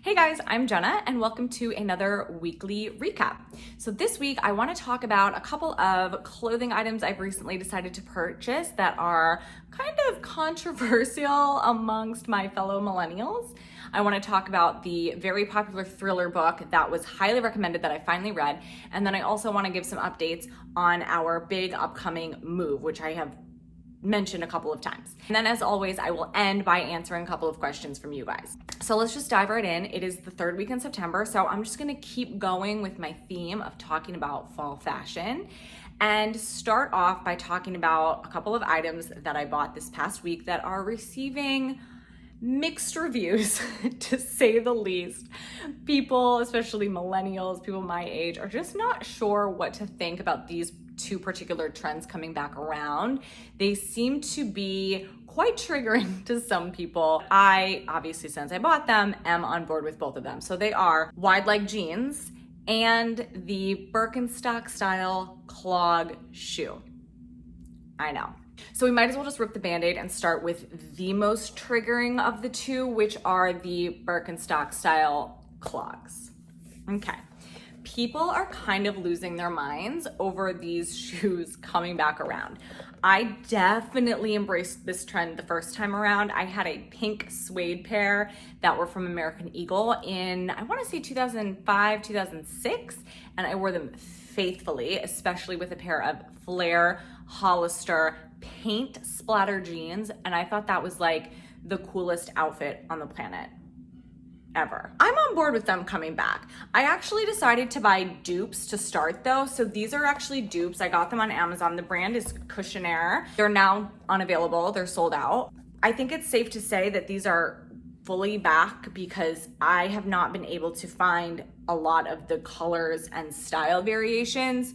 Hey guys, I'm Jenna and welcome to another weekly recap. So this week I want to talk about a couple of clothing items I've recently decided to purchase that are kind of controversial amongst my fellow millennials. I want to talk about the very popular thriller book that was highly recommended that I finally read, and then I also want to give some updates on our big upcoming move, which I have mentioned a couple of times. And then as always, I will end by answering a couple of questions from you guys. So let's just dive right in. It is the third week in September, so I'm just gonna keep going with my theme of talking about fall fashion and start off by talking about a couple of items that I bought this past week that are receiving mixed reviews, to say the least. People, especially millennials, people my age, are just not sure what to think about these two particular trends coming back around. They seem to be quite triggering to some people. I, obviously, since I bought them, am on board with both of them. So they are wide leg jeans and the Birkenstock style clog shoe. I know. So we might as well just rip the Band-Aid and start with the most triggering of the two, which are the Birkenstock style clogs. Okay. People are kind of losing their minds over these shoes coming back around. I definitely embraced this trend the first time around. I had a pink suede pair that were from American Eagle in, I want to say 2005, 2006, and I wore them faithfully, especially with a pair of flare Hollister paint splatter jeans, and I thought that was like the coolest outfit on the planet ever. I'm on board with them coming back. I actually decided to buy dupes to start though. So these are actually dupes. I got them on Amazon. The brand is Cushionaire. They're now unavailable. They're sold out. I think it's safe to say that these are fully back because I have not been able to find a lot of the colors and style variations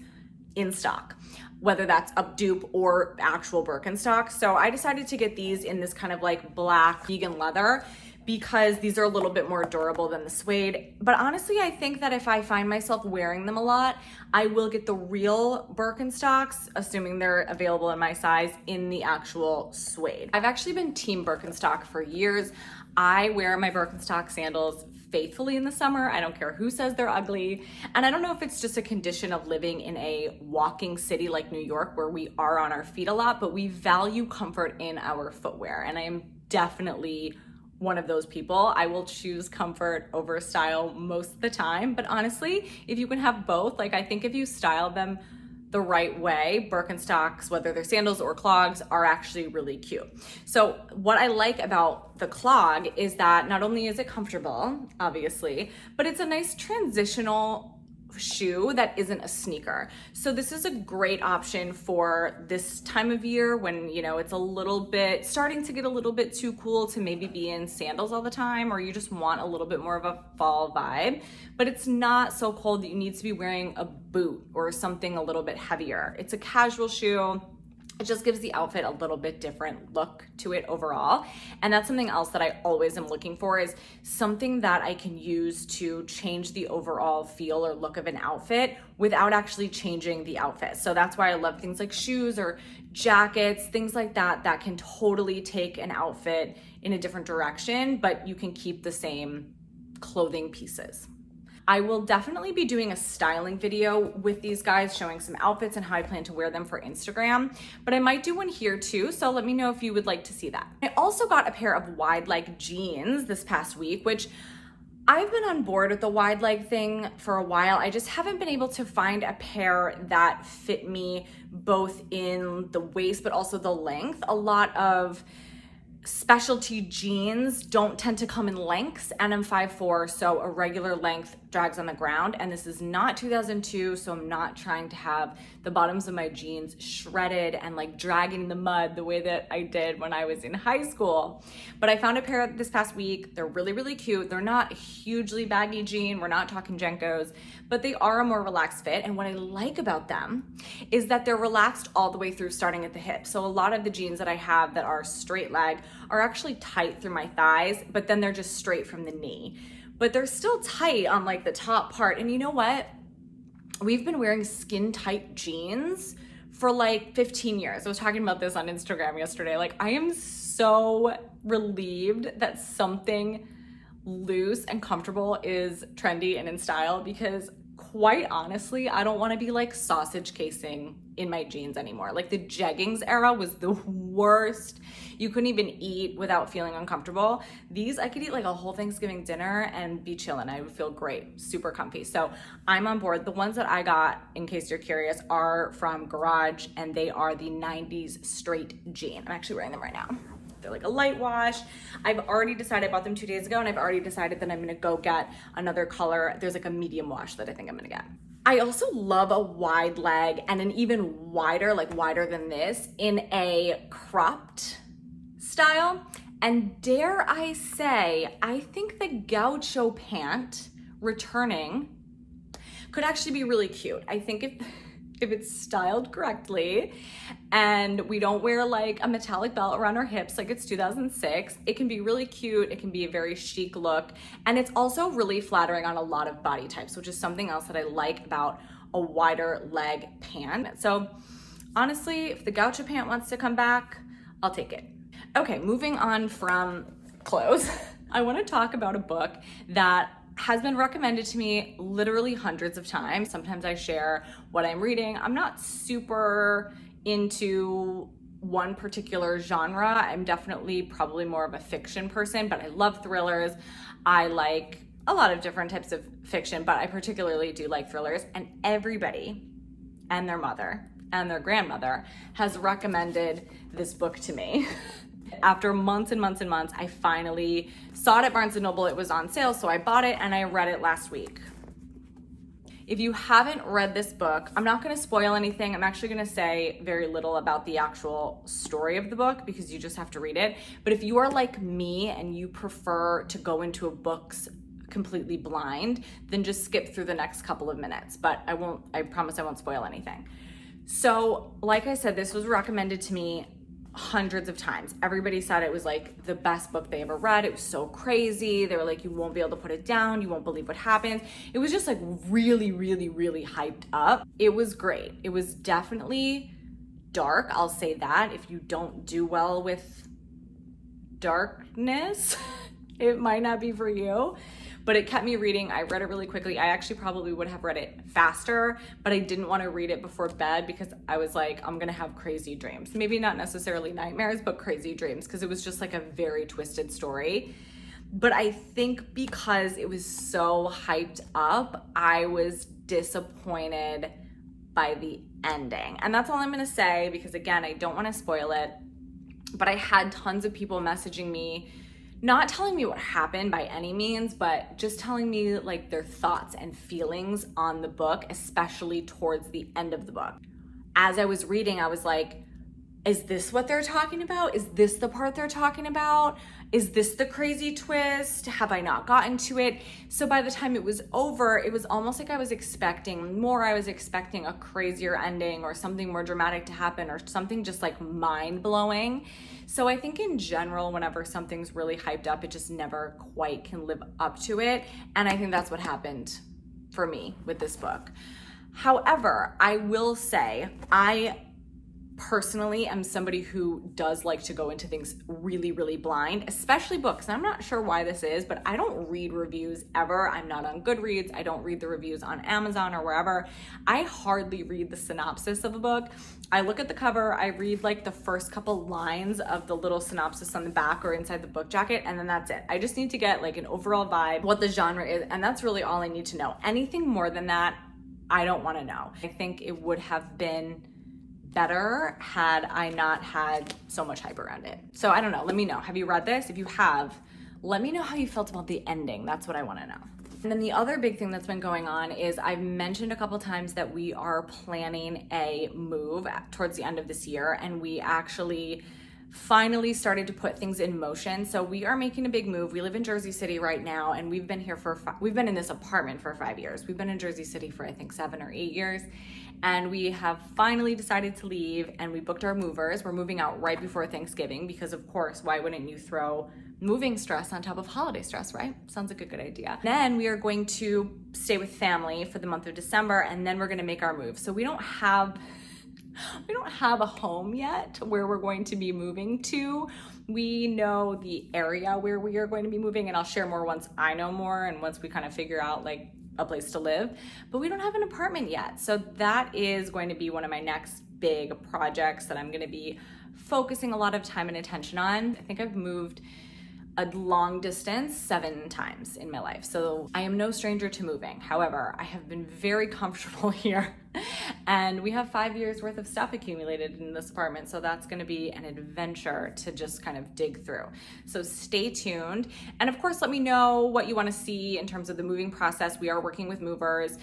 in stock, whether that's a dupe or actual Birkenstock. So I decided to get these in this kind of like black vegan leather because these are a little bit more durable than the suede. But honestly, I think that if I find myself wearing them a lot, I will get the real Birkenstocks, assuming they're available in my size, in the actual suede. I've actually been team Birkenstock for years. I wear my Birkenstock sandals faithfully in the summer. I don't care who says they're ugly. And I don't know if it's just a condition of living in a walking city like New York where we are on our feet a lot, but we value comfort in our footwear. And I am definitely one of those people. I will choose comfort over style most of the time, but honestly, if you can have both, like I think if you style them the right way, Birkenstocks, whether they're sandals or clogs, are actually really cute. So what I like about the clog is that not only is it comfortable, obviously, but it's a nice transitional shoe that isn't a sneaker. So this is a great option for this time of year when, you know, it's a little bit starting to get a little bit too cool to maybe be in sandals all the time, or you just want a little bit more of a fall vibe, but it's not so cold that you need to be wearing a boot or something a little bit heavier. It's a casual shoe. It just gives the outfit a little bit different look to it overall. And that's something else that I always am looking for, is something that I can use to change the overall feel or look of an outfit without actually changing the outfit. So that's why I love things like shoes or jackets, things like that, that can totally take an outfit in a different direction, but you can keep the same clothing pieces. I will definitely be doing a styling video with these guys, showing some outfits and how I plan to wear them for Instagram, but I might do one here too, so let me know if you would like to see that. I also got a pair of wide leg jeans this past week, which I've been on board with the wide leg thing for a while. I just haven't been able to find a pair that fit me both in the waist but also the length. A lot of specialty jeans don't tend to come in lengths, and I'm 5'4", so a regular length drags on the ground, and this is not 2002, so I'm not trying to have the bottoms of my jeans shredded and like dragging in the mud the way that I did when I was in high school. But I found a pair this past week. They're really, really cute. They're not a hugely baggy jean. We're not talking Jenkos, but they are a more relaxed fit, and what I like about them is that they're relaxed all the way through, starting at the hip. So a lot of the jeans that I have that are straight leg are actually tight through my thighs, but then they're just straight from the knee. But they're still tight on like the top part. And you know what? We've been wearing skin tight jeans for like 15 years. I was talking about this on Instagram yesterday. Like, I am so relieved that something loose and comfortable is trendy and in style, because quite honestly, I don't want to be like sausage casing in my jeans anymore. Like the jeggings era was the worst. You couldn't even eat without feeling uncomfortable. These, I could eat like a whole Thanksgiving dinner and be chilling. I would feel great, super comfy. So I'm on board. The ones that I got, in case you're curious, are from Garage, and they are the 90s straight jean. I'm actually wearing them right now. They're like a light wash. I've already decided, I bought them 2 days ago, and I've already decided that I'm gonna go get another color. There's like a medium wash that I think I'm gonna get. I also love a wide leg and an even wider, like wider than this, in a cropped style. And dare I say, I think the gaucho pant returning could actually be really cute. I think if it's styled correctly and we don't wear like a metallic belt around our hips like it's 2006, it can be really cute. It can be a very chic look. And it's also really flattering on a lot of body types, which is something else that I like about a wider leg pant. So honestly, if the gaucho pant wants to come back, I'll take it. Okay, moving on from clothes, I want to talk about a book that has been recommended to me literally hundreds of times. Sometimes I share what I'm reading. I'm not super into one particular genre. I'm definitely probably more of a fiction person, but I love thrillers. I like a lot of different types of fiction, but I particularly do like thrillers. And everybody and their mother and their grandmother has recommended this book to me. After months and months and months, I finally saw it at Barnes & Noble. It was on sale, so I bought it and I read it last week. If you haven't read this book, I'm not gonna spoil anything. I'm actually gonna say very little about the actual story of the book because you just have to read it. But if you are like me and you prefer to go into a book's completely blind, then just skip through the next couple of minutes. But I promise I won't spoil anything. So, like I said, this was recommended to me hundreds of times. Everybody said it was like the best book they ever read. It was so crazy. They were like, you won't be able to put it down. You won't believe what happens. It was just like really, really, really hyped up. It was great. It was definitely dark. I'll say that. If you don't do well with darkness, it might not be for you. But it kept me reading. I read it really quickly. I actually probably would have read it faster, but I didn't want to read it before bed because I was like, I'm gonna have crazy dreams. Maybe not necessarily nightmares, but crazy dreams, because it was just like a very twisted story. But I think because it was so hyped up, I was disappointed by the ending. And that's all I'm gonna say, because again, I don't wanna spoil it, but I had tons of people messaging me, not telling me what happened by any means, but just telling me like their thoughts and feelings on the book, especially towards the end of the book. As I was reading, I was like, is this what they're talking about? Is this the part they're talking about? Is this the crazy twist? Have I not gotten to it? So by the time it was over, it was almost like I was expecting more. I was expecting a crazier ending or something more dramatic to happen or something just like mind-blowing. So I think in general, whenever something's really hyped up, it just never quite can live up to it. And I think that's what happened for me with this book. However, I will say, I personally am somebody who does like to go into things really, really blind, especially books. And I'm not sure why this is, but I don't read reviews ever. I'm not on Goodreads. I don't read the reviews on Amazon or wherever. I hardly read the synopsis of a book. I look at the cover, I read like the first couple lines of the little synopsis on the back or inside the book jacket, and then that's it. I just need to get like an overall vibe, what the genre is, and that's really all I need to know. Anything more than that, I don't want to know. I think it would have been better had I not had so much hype around it. So I don't know, let me know. Have you read this? If you have, let me know how you felt about the ending. That's what I want to know. And then the other big thing that's been going on is I've mentioned a couple times that we are planning a move towards the end of this year, and we actually finally started to put things in motion. So we are making a big move. We live in Jersey City right now, and we've been here we've been in this apartment for 5 years. We've been in Jersey City for I think 7 or 8 years. And we have finally decided to leave, and we booked our movers. We're moving out right before Thanksgiving because, of course, why wouldn't you throw moving stress on top of holiday stress, right? Sounds like a good idea. Then we are going to stay with family for the month of December, and then we're going to make our move. So we don't have a home yet where we're going to be moving to, We know the area where we are going to be moving, and I'll share more once I know more and once we kind of figure out like a place to live, but we don't have an apartment yet. So that is going to be one of my next big projects that I'm going to be focusing a lot of time and attention on. I think I've moved a long distance 7 times in my life. So I am no stranger to moving. However, I have been very comfortable here and we have 5 years worth of stuff accumulated in this apartment. So that's gonna be an adventure to just kind of dig through. So stay tuned. And of course, let me know what you wanna see in terms of the moving process. We are working with movers.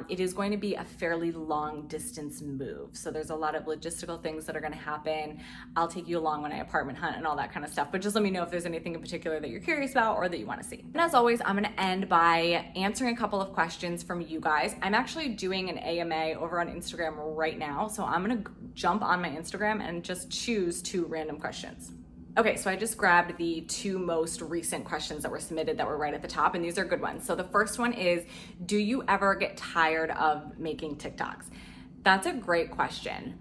It is going to be a fairly long distance move. So there's a lot of logistical things that are gonna happen. I'll take you along when I apartment hunt and all that kind of stuff, but just let me know if there's anything in particular that you're curious about or that you wanna see. And as always, I'm gonna end by answering a couple of questions from you guys. I'm actually doing an AMA over on Instagram right now. So I'm gonna jump on my Instagram and just choose 2 random questions. Okay, so I just grabbed the 2 most recent questions that were submitted that were right at the top, and these are good ones. So the first one is, do you ever get tired of making TikToks? That's a great question.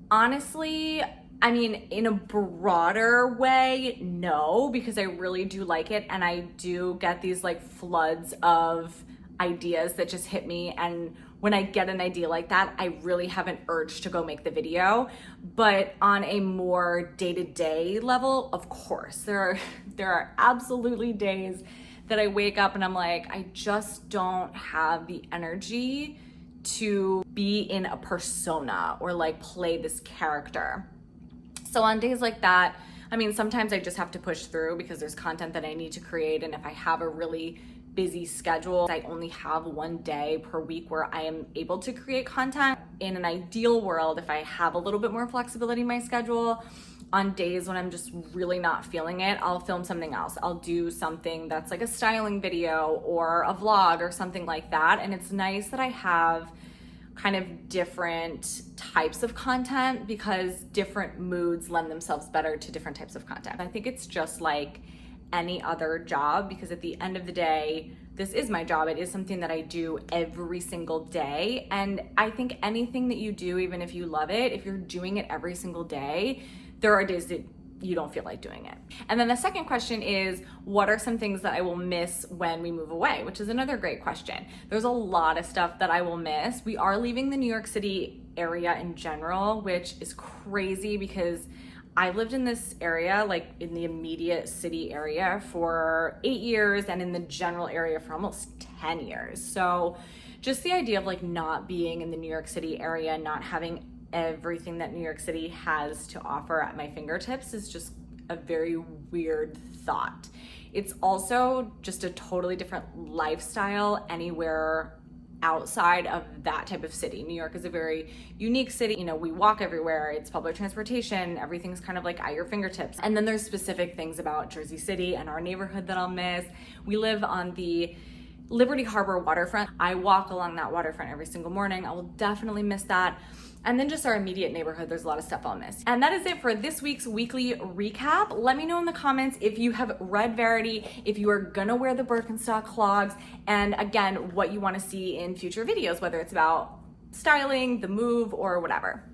Honestly, I mean, in a broader way, no, because I really do like it, and I do get these like floods of ideas that just hit me, and when I get an idea like that, I really have an urge to go make the video. But on a more day-to-day level, of course, there are absolutely days that I wake up and I'm like, I just don't have the energy to be in a persona or like play this character. So on days like that, I mean, sometimes I just have to push through because there's content that I need to create, and if I have a really busy schedule, I only have 1 day per week where I am able to create content. In an ideal world, if I have a little bit more flexibility in my schedule, on days when I'm just really not feeling it, I'll film something else. I'll do something that's like a styling video or a vlog or something like that. And it's nice that I have kind of different types of content because different moods lend themselves better to different types of content. I think it's just like any other job, because at the end of the day, this is my job. It is something that I do every single day. And I think anything that you do, even if you love it, if you're doing it every single day, there are days that you don't feel like doing it. And then the second question is, what are some things that I will miss when we move away? Which is another great question. There's a lot of stuff that I will miss. We are leaving the New York City area in general, which is crazy because I lived in this area, like in the immediate city area for 8 years and in the general area for almost 10 years. So just the idea of like not being in the New York City area, not having everything that New York City has to offer at my fingertips is just a very weird thought. It's also just a totally different lifestyle anywhere outside of that type of city. New York is a very unique city. You know, we walk everywhere, it's public transportation, everything's kind of like at your fingertips. And then there's specific things about Jersey City and our neighborhood that I'll miss. We live on the Liberty Harbor waterfront. I walk along that waterfront every single morning. I will definitely miss that. And then just our immediate neighborhood, there's a lot of stuff I'll miss. And that is it for this week's weekly recap. Let me know in the comments if you have read Verity, if you are gonna wear the Birkenstock clogs, and again, what you wanna see in future videos, whether it's about styling, the move, or whatever.